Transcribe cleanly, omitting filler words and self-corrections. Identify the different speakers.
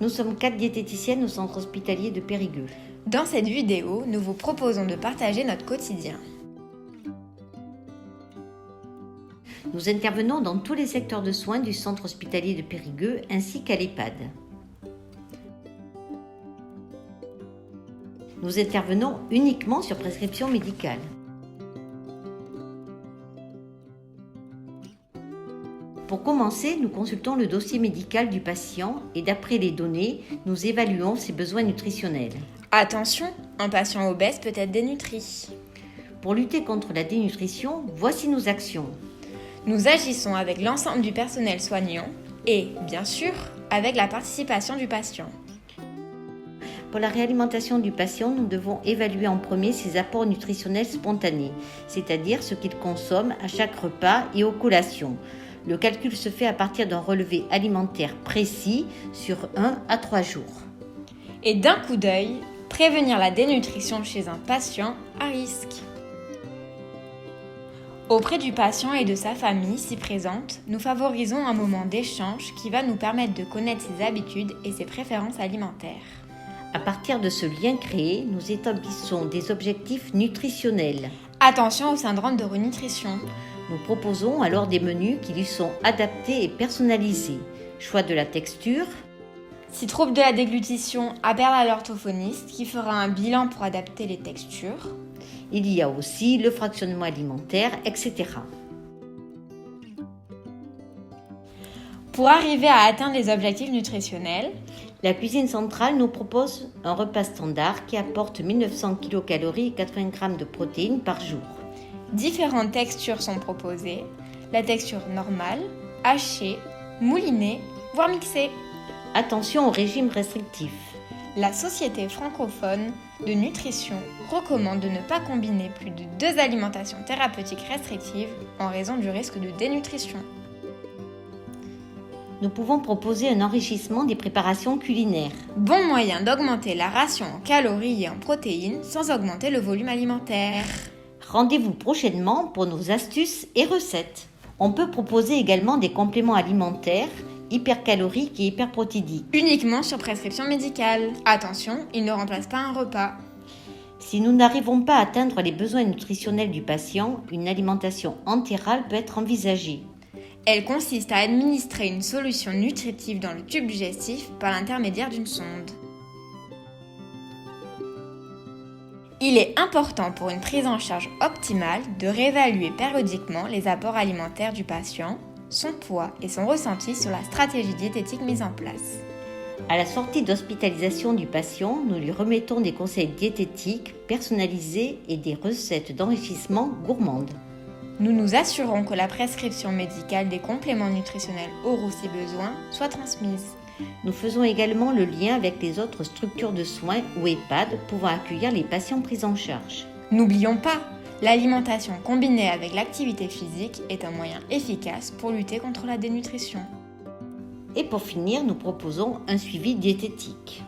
Speaker 1: Nous sommes 4 diététiciennes au centre hospitalier de Périgueux.
Speaker 2: Dans cette vidéo, nous vous proposons de partager notre quotidien.
Speaker 1: Nous intervenons dans tous les secteurs de soins du centre hospitalier de Périgueux ainsi qu'à l'EHPAD. Nous intervenons uniquement sur prescription médicale. Pour commencer, nous consultons le dossier médical du patient et d'après les données, nous évaluons ses besoins nutritionnels.
Speaker 2: Attention, un patient obèse peut être dénutri.
Speaker 1: Pour lutter contre la dénutrition, voici nos actions.
Speaker 2: Nous agissons avec l'ensemble du personnel soignant et, bien sûr, avec la participation du patient.
Speaker 1: Pour la réalimentation du patient, nous devons évaluer en premier ses apports nutritionnels spontanés, c'est-à-dire ce qu'il consomme à chaque repas et aux collations. Le calcul se fait à partir d'un relevé alimentaire précis sur 1 à 3 jours.
Speaker 2: Et d'un coup d'œil, prévenir la dénutrition chez un patient à risque. Auprès du patient et de sa famille, si présente, nous favorisons un moment d'échange qui va nous permettre de connaître ses habitudes et ses préférences alimentaires.
Speaker 1: À partir de ce lien créé, nous établissons des objectifs nutritionnels.
Speaker 2: Attention au syndrome de renutrition.
Speaker 1: Nous proposons alors des menus qui lui sont adaptés et personnalisés. Choix de la texture.
Speaker 2: Si trouble de la déglutition, appel à l'orthophoniste qui fera un bilan pour adapter les textures.
Speaker 1: Il y a aussi le fractionnement alimentaire, etc.
Speaker 2: Pour arriver à atteindre les objectifs nutritionnels,
Speaker 1: la cuisine centrale nous propose un repas standard qui apporte 1900 kcal et 80 g de protéines par jour.
Speaker 2: Différentes textures sont proposées, la texture normale, hachée, moulinée, voire mixée.
Speaker 1: Attention au régime restrictif.
Speaker 2: La Société francophone de nutrition recommande de ne pas combiner plus de 2 alimentations thérapeutiques restrictives en raison du risque de dénutrition.
Speaker 1: Nous pouvons proposer un enrichissement des préparations culinaires.
Speaker 2: Bon moyen d'augmenter la ration en calories et en protéines sans augmenter le volume alimentaire.
Speaker 1: Rendez-vous prochainement pour nos astuces et recettes. On peut proposer également des compléments alimentaires hypercaloriques et hyperprotidiques.
Speaker 2: Uniquement sur prescription médicale. Attention, ils ne remplacent pas un repas.
Speaker 1: Si nous n'arrivons pas à atteindre les besoins nutritionnels du patient, une alimentation entérale peut être envisagée.
Speaker 2: Elle consiste à administrer une solution nutritive dans le tube digestif par l'intermédiaire d'une sonde. Il est important pour une prise en charge optimale de réévaluer périodiquement les apports alimentaires du patient, son poids et son ressenti sur la stratégie diététique mise en place.
Speaker 1: À la sortie d'hospitalisation du patient, nous lui remettons des conseils diététiques personnalisés et des recettes d'enrichissement gourmandes.
Speaker 2: Nous nous assurons que la prescription médicale des compléments nutritionnels oraux si besoin soit transmise.
Speaker 1: Nous faisons également le lien avec les autres structures de soins ou EHPAD pouvant accueillir les patients pris en charge.
Speaker 2: N'oublions pas, l'alimentation combinée avec l'activité physique est un moyen efficace pour lutter contre la dénutrition.
Speaker 1: Et pour finir, nous proposons un suivi diététique.